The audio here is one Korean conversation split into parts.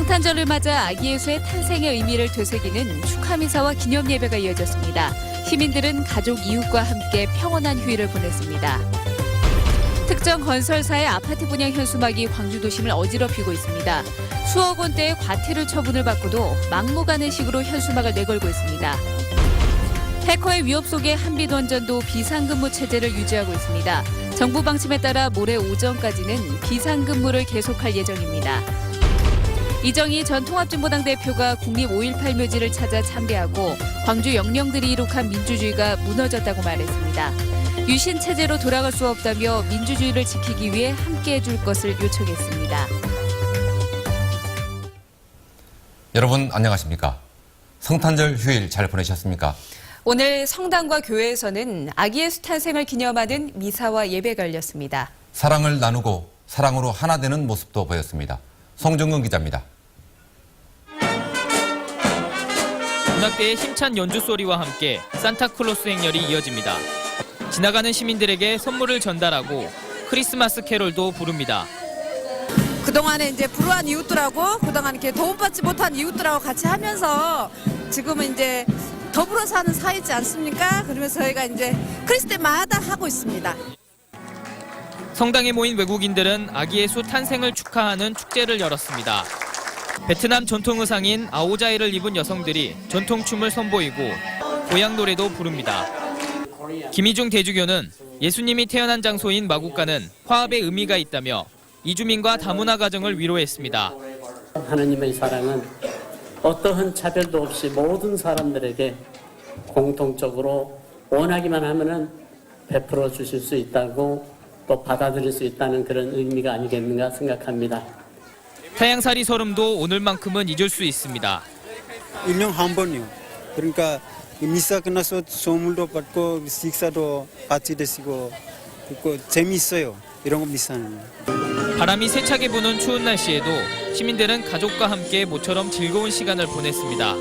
성탄절을 맞아 아기 예수의 탄생의 의미를 되새기는 축하 미사와 기념 예배가 이어졌습니다. 시민들은 가족 이웃과 함께 평온한 휴일을 보냈습니다. 특정 건설사의 아파트 분양 현수막이 광주 도심을 어지럽히고 있습니다. 수억 원대의 과태료 처분을 받고도 막무가내식으로 현수막을 내걸고 있습니다. 해커의 위협 속에 한빛원전도 비상근무 체제를 유지하고 있습니다. 정부 방침에 따라 모레 오전까지는 비상근무를 계속할 예정입니다. 이정희 전 통합진보당 대표가 국립 5.18 묘지를 찾아 참배하고 광주 영령들이 이룩한 민주주의가 무너졌다고 말했습니다. 유신 체제로 돌아갈 수 없다며 민주주의를 지키기 위해 함께해 줄 것을 요청했습니다. 여러분 안녕하십니까? 성탄절 휴일 잘 보내셨습니까? 오늘 성당과 교회에서는 아기 예수 탄생을 기념하는 미사와 예배가 열렸습니다. 사랑을 나누고 사랑으로 하나 되는 모습도 보였습니다. 송정근 기자입니다. 군악대의 힘찬 연주 소리와 함께 산타클로스 행렬이 이어집니다. 지나가는 시민들에게 선물을 전달하고 크리스마스 캐롤도 부릅니다. 그동안에 이제 불우한 이웃들하고 그동안 이렇게 도움받지 못한 이웃들하고 같이 하면서 지금은 이제 더불어 사는 사이지 않습니까? 그러면서 저희가 이제 크리스마스마다 하고 있습니다. 성당에 모인 외국인들은 아기 예수 탄생을 축하하는 축제를 열었습니다. 베트남 전통 의상인 아오자이를 입은 여성들이 전통춤을 선보이고 고향 노래도 부릅니다. 김희중 대주교는 예수님이 태어난 장소인 마국가는 화합의 의미가 있다며 이주민과 다문화 가정을 위로했습니다. 하나님의 사랑은 어떠한 차별도 없이 모든 사람들에게 공통적으로 원하기만 하면은 베풀어 주실 수 있다고 또 받아들일 수 있다는 그런 의미가 아니겠는가 생각합니다. 타양살이 설음도 오늘만큼은 잊을 수 있습니다. 1년 한 번이요. 그러니까 미사 끝나서 선물도 받고 식사도 같이 드시고 재미있어요. 이런 거 미사는. 바람이 세차게 부는 추운 날씨에도 시민들은 가족과 함께 모처럼 즐거운 시간을 보냈습니다.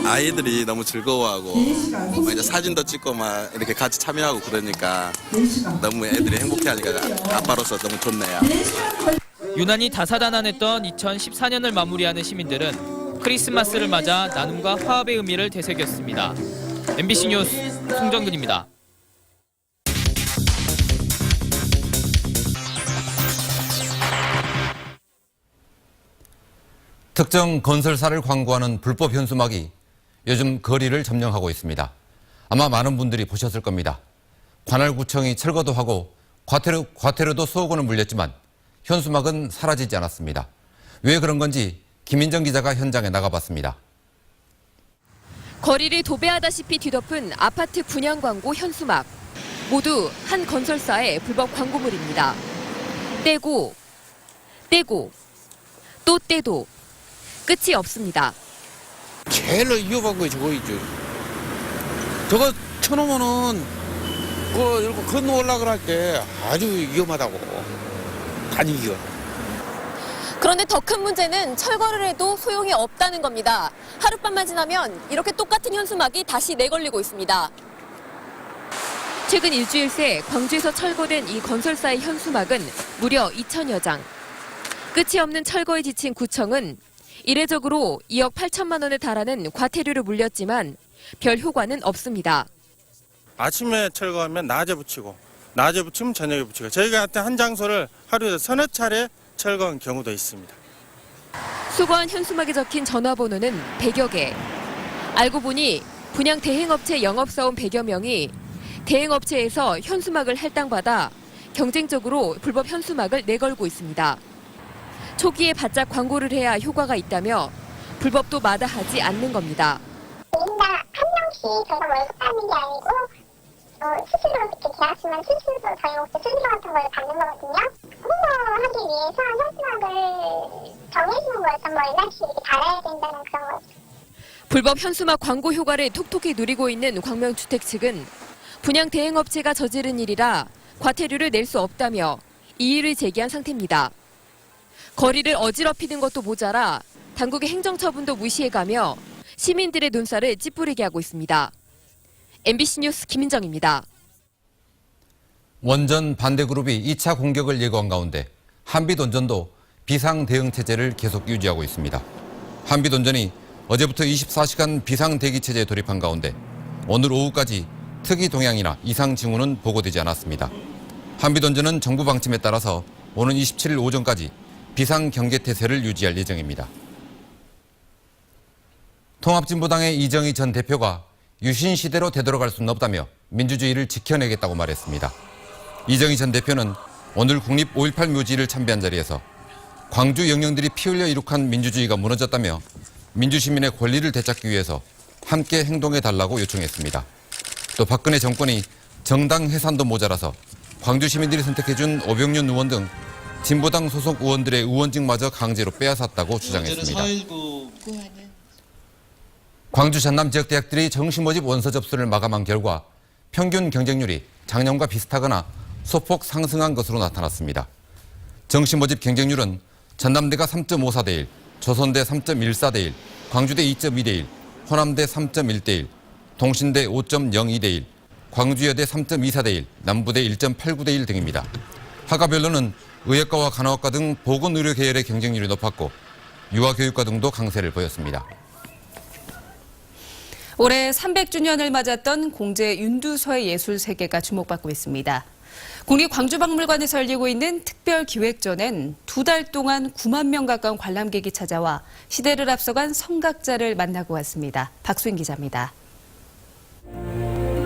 아이들이 너무 즐거워하고 이제 사진도 찍고 막 이렇게 같이 참여하고 그러니까 너무 애들이 행복해하니까 아빠로서 너무 좋네요. 유난히 다사다난했던 2014년을 마무리하는 시민들은 크리스마스를 맞아 나눔과 화합의 의미를 되새겼습니다. MBC 뉴스 송정근입니다. 특정 건설사를 광고하는 불법 현수막이 요즘 거리를 점령하고 있습니다. 아마 많은 분들이 보셨을 겁니다. 관할구청이 철거도 하고 과태료도 수억 원을 물렸지만 현수막은 사라지지 않았습니다. 왜 그런 건지 김인정 기자가 현장에 나가봤습니다. 거리를 도배하다시피 뒤덮은 아파트 분양 광고 현수막. 모두 한 건설사의 불법 광고물입니다. 떼고 또 떼도 끝이 없습니다. 제일 위험한 거 저거이죠. 저거 쳐놓으면은 이렇게 건너 올라갈 때 아주 위험하다고. 단위 위험. 그런데 더 큰 문제는 철거를 해도 소용이 없다는 겁니다. 하룻밤만 지나면 이렇게 똑같은 현수막이 다시 내걸리고 있습니다. 최근 일주일 새 광주에서 철거된 이 건설사의 현수막은 무려 2,000여 장. 끝이 없는 철거에 지친 구청은 이례적으로 2억 8천만 원에 달하는 과태료를 물렸지만 별 효과는 없습니다. 아침에 철거하면 낮에 붙이고 낮에 붙이면 저녁에 붙이고 저희가 한 장소를 하루에 서너 차례 철거한 경우도 있습니다. 수거한 현수막에 적힌 전화번호는 100여 개. 알고 보니 분양 대행업체 영업사원 100여 명이 대행업체에서 현수막을 할당받아 경쟁적으로 불법 현수막을 내걸고 있습니다. 초기에 바짝 광고를 해야 효과가 있다며 불법도 마다하지 않는 겁니다. 인당 한 명씩 저희가 월급 받는 게 아니고 수수료 이렇게 계약하시면 수수료 저희 혹시 수수료 같은 걸 받는 거거든요. 홍보하기 위해서 현수막을 정해주는 거였던 뭐 얼마씩 이렇게 달아야 된다는 그런 거죠. 불법 현수막 광고 효과를 톡톡히 누리고 있는 광명주택 측은 분양 대행업체가 저지른 일이라 과태료를 낼 수 없다며 이의를 제기한 상태입니다. 거리를 어지럽히는 것도 모자라 당국의 행정처분도 무시해가며 시민들의 눈살을 찌푸리게 하고 있습니다. MBC 뉴스 김인정입니다. 원전 반대 그룹이 2차 공격을 예고한 가운데 한빛원전도 비상대응체제를 계속 유지하고 있습니다. 한빛원전이 어제부터 24시간 비상대기체제에 돌입한 가운데 오늘 오후까지 특이 동향이나 이상 징후는 보고되지 않았습니다. 한빛원전은 정부 방침에 따라서 오는 27일 오전까지 비상경계태세를 유지할 예정입니다. 통합진보당의 이정희 전 대표가 유신시대로 되돌아갈 수는 없다며 민주주의를 지켜내겠다고 말했습니다. 이정희 전 대표는 오늘 국립 5.18 묘지를 참배한 자리에서 광주 영령들이 피 흘려 이룩한 민주주의가 무너졌다며 민주시민의 권리를 되찾기 위해서 함께 행동해달라고 요청했습니다. 또 박근혜 정권이 정당 해산도 모자라서 광주 시민들이 선택해준 오병윤 의원 등 진보당 소속 의원들의 의원직마저 강제로 빼앗았다고 주장했습니다. 광주 전남 지역 대학들이 정시 모집 원서 접수를 마감한 결과 평균 경쟁률이 작년과 비슷하거나 소폭 상승한 것으로 나타났습니다. 정시 모집 경쟁률은 전남대가 3.54대 1, 조선대 3.14대 1, 광주대 2.2대 1, 호남대 3.1대 1, 동신대 5.02대 1, 광주여대 3.24대 1, 남부대 1.89대 1 등입니다. 학과별로는 의학과와 간호학과 등 보건의료 계열의 경쟁률이 높았고 유아교육과 등도 강세를 보였습니다. 올해 300주년을 맞았던 공제 윤두서의 예술 세계가 주목받고 있습니다. 국립광주박물관에서 열리고 있는 특별기획전엔 2달 동안 9만 명 가까운 관람객이 찾아와 시대를 앞서간 성각자를 만나고 왔습니다. 박수인 기자입니다.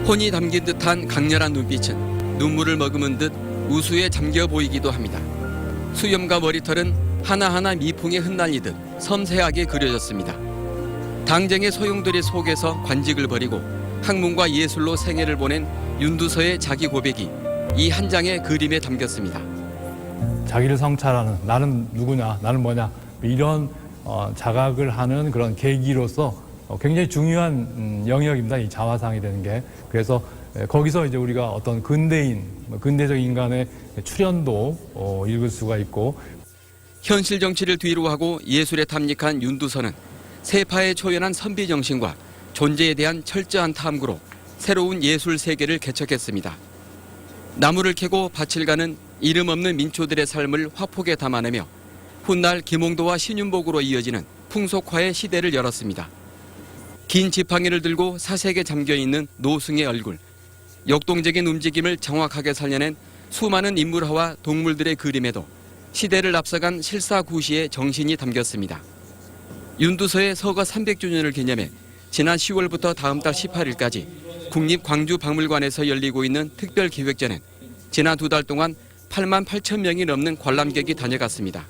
혼이 담긴 듯한 강렬한 눈빛은 눈물을 머금은 듯 우수에 잠겨 보이기도 합니다. 수염과 머리털은 하나하나 미풍에 흩날리듯 섬세하게 그려졌습니다. 당쟁의 소용돌이 속에서 관직을 버리고 학문과 예술로 생애를 보낸 윤두서의 자기 고백이 이 한 장의 그림에 담겼습니다. 자기를 성찰하는 나는 누구냐, 나는 뭐냐 이런 자각을 하는 그런 계기로서 굉장히 중요한 영역입니다. 이 자화상이 되는 게. 그래서 거기서 이제 우리가 어떤 근대인, 근대적 인간의 출현도 읽을 수가 있고 현실 정치를 뒤로 하고 예술에 탐닉한 윤두서는 세파의 초연한 선비 정신과 존재에 대한 철저한 탐구로 새로운 예술 세계를 개척했습니다. 나무를 캐고 밭을 가는 이름 없는 민초들의 삶을 화폭에 담아내며 훗날 김홍도와 신윤복으로 이어지는 풍속화의 시대를 열었습니다. 긴 지팡이를 들고 사색에 잠겨있는 노승의 얼굴, 역동적인 움직임을 정확하게 살려낸 수많은 인물화와 동물들의 그림에도 시대를 앞서간 실사구시의 정신이 담겼습니다. 윤두서의 서거 300주년을 기념해 지난 10월부터 다음 달 18일까지 국립광주박물관에서 열리고 있는 특별기획전엔 지난 2달 동안 8만 8천 명이 넘는 관람객이 다녀갔습니다.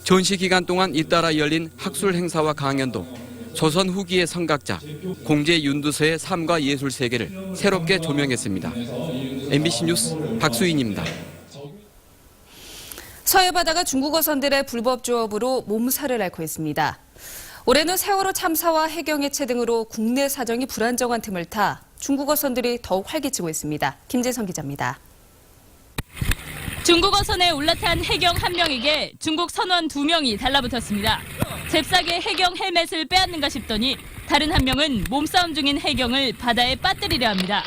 전시 기간 동안 잇따라 열린 학술 행사와 강연도 조선 후기의 성각자 공제 윤두서의 삶과 예술 세계를 새롭게 조명했습니다. MBC 뉴스 박수인입니다. 서해 바다가 중국 어선들의 불법 조업으로 몸살을 앓고 있습니다. 올해는 세월호 참사와 해경 해체 등으로 국내 사정이 불안정한 틈을 타 중국 어선들이 더욱 활기치고 있습니다. 김재성 기자입니다. 중국 어선에 올라탄 해경 1명에게 중국 선원 2명이 달라붙었습니다. 잽싸게 해경 헬멧을 빼앗는가 싶더니 다른 1명은 몸싸움 중인 해경을 바다에 빠뜨리려 합니다.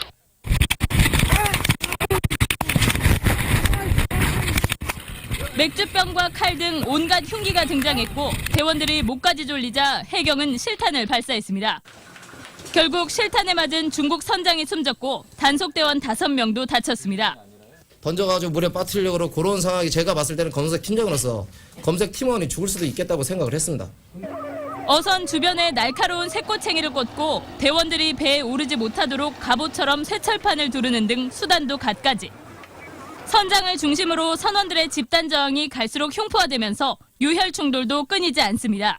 맥주병과 칼 등 온갖 흉기가 등장했고 대원들이 목까지 졸리자 해경은 실탄을 발사했습니다. 결국 실탄에 맞은 중국 선장이 숨졌고 단속 대원 5명도 다쳤습니다. 던져가지고 물에 빠뜨리려고 그러고 그런 상황이 제가 봤을 때는 검색 팀장으로서 검색 팀원이 죽을 수도 있겠다고 생각을 했습니다. 어선 주변에 날카로운 쇠꼬챙이를 꽂고 대원들이 배에 오르지 못하도록 갑옷처럼 쇠철판을 두르는 등 수단도 갖가지. 선장을 중심으로 선원들의 집단 저항이 갈수록 흉포화되면서 유혈 충돌도 끊이지 않습니다.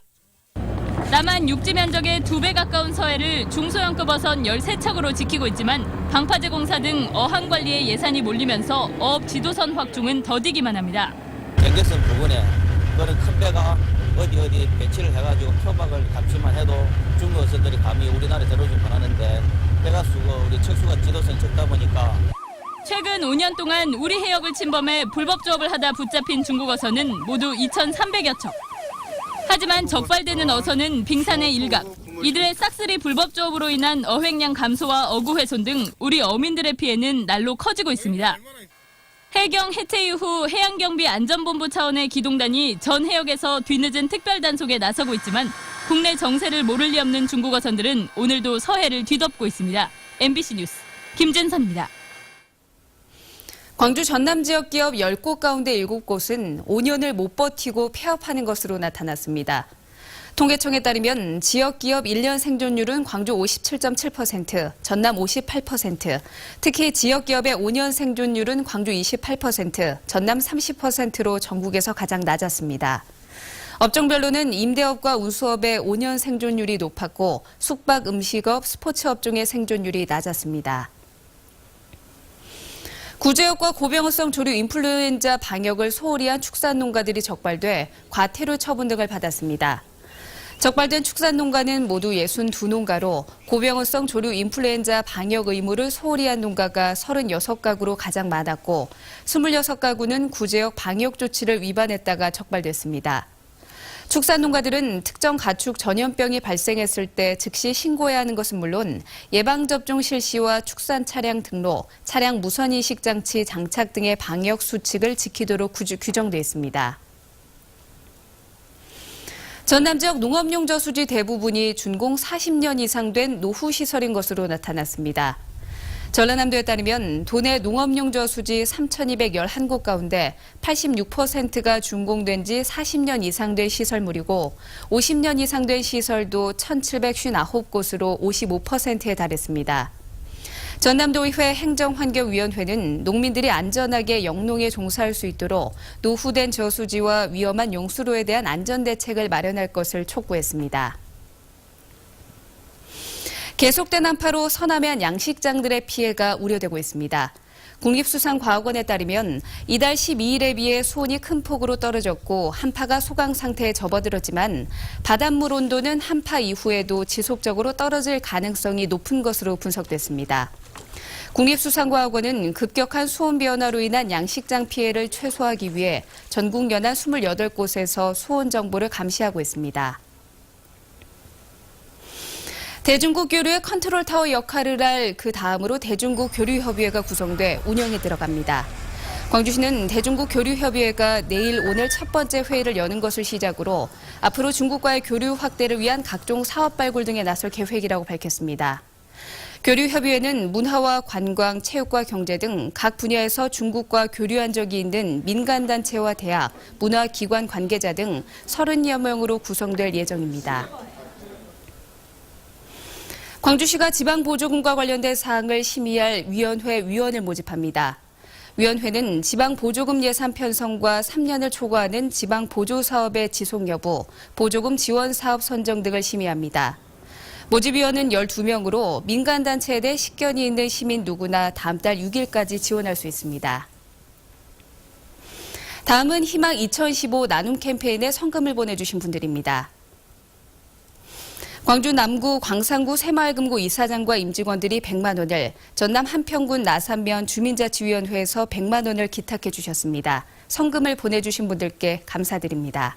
남한 육지 면적의 2배 가까운 서해를 중소형급 어선 13척으로 지키고 있지만 방파제 공사 등 어항 관리에 예산이 몰리면서 어업 지도선 확충은 더디기만 합니다. 경계선 부근에 그런 큰 배가 어디 배치를 해가지고 표박을 감시만 해도 중국 어선들이 감히 우리나라에 들어오지 못하는데 배가 수고 우리 척수가 지도선이 적다 보니까 최근 5년 동안 우리 해역을 침범해 불법 조업을 하다 붙잡힌 중국 어선은 모두 2,300여 척. 하지만 적발되는 어선은 빙산의 일각. 이들의 싹쓸이 불법 조업으로 인한 어획량 감소와 어구 훼손 등 우리 어민들의 피해는 날로 커지고 있습니다. 해경 해체 이후 해양경비 안전본부 차원의 기동단이 전 해역에서 뒤늦은 특별단속에 나서고 있지만 국내 정세를 모를 리 없는 중국 어선들은 오늘도 서해를 뒤덮고 있습니다. MBC 뉴스 김진선입니다. 광주 전남 지역 기업 10곳 가운데 7곳은 5년을 못 버티고 폐업하는 것으로 나타났습니다. 통계청에 따르면 지역 기업 1년 생존율은 광주 57.7%, 전남 58%, 특히 지역 기업의 5년 생존율은 광주 28%, 전남 30%로 전국에서 가장 낮았습니다. 업종별로는 임대업과 운수업의 5년 생존율이 높았고 숙박, 음식업, 스포츠업종의 생존율이 낮았습니다. 구제역과 고병어성 조류 인플루엔자 방역을 소홀히 한 축산농가들이 적발돼 과태료 처분 등을 받았습니다. 적발된 축산농가는 모두 62농가로 고병어성 조류 인플루엔자 방역 의무를 소홀히 한 농가가 36가구로 가장 많았고 26가구는 구제역 방역 조치를 위반했다가 적발됐습니다. 축산농가들은 특정 가축 전염병이 발생했을 때 즉시 신고해야 하는 것은 물론 예방접종 실시와 축산 차량 등록, 차량 무선인식 장치 장착 등의 방역 수칙을 지키도록 규정돼 있습니다. 전남 지역 농업용 저수지 대부분이 준공 40년 이상 된 노후시설인 것으로 나타났습니다. 전라남도에 따르면 도내 농업용 저수지 3,211곳 가운데 86%가 준공된 지 40년 이상 된 시설물이고 50년 이상 된 시설도 1,759곳으로 55%에 달했습니다. 전남도의회 행정환경위원회는 농민들이 안전하게 영농에 종사할 수 있도록 노후된 저수지와 위험한 용수로에 대한 안전대책을 마련할 것을 촉구했습니다. 계속된 한파로 서남해 한 양식장들의 피해가 우려되고 있습니다. 국립수산과학원에 따르면 이달 12일에 비해 수온이 큰 폭으로 떨어졌고 한파가 소강 상태에 접어들었지만 바닷물 온도는 한파 이후에도 지속적으로 떨어질 가능성이 높은 것으로 분석됐습니다. 국립수산과학원은 급격한 수온 변화로 인한 양식장 피해를 최소화하기 위해 전국 연안 28곳에서 수온 정보를 감시하고 있습니다. 대중국 교류의 컨트롤 타워 역할을 할 그 다음으로 대중국 교류협의회가 구성돼 운영에 들어갑니다. 광주시는 대중국 교류협의회가 내일 오늘 첫 번째 회의를 여는 것을 시작으로 앞으로 중국과의 교류 확대를 위한 각종 사업 발굴 등에 나설 계획이라고 밝혔습니다. 교류협의회는 문화와 관광, 체육과 경제 등 각 분야에서 중국과 교류한 적이 있는 민간단체와 대학, 문화기관 관계자 등 30여 명으로 구성될 예정입니다. 광주시가 지방보조금과 관련된 사항을 심의할 위원회 위원을 모집합니다. 위원회는 지방보조금 예산 편성과 3년을 초과하는 지방보조사업의 지속 여부, 보조금 지원 사업 선정 등을 심의합니다. 모집위원은 12명으로 민간단체에 대해 식견이 있는 시민 누구나 다음 달 6일까지 지원할 수 있습니다. 다음은 희망 2015 나눔 캠페인에 성금을 보내주신 분들입니다. 광주 남구 광산구 새마을금고 이사장과 임직원들이 100만 원을, 전남 한평군 나산면 주민자치위원회에서 100만 원을 기탁해 주셨습니다. 성금을 보내주신 분들께 감사드립니다.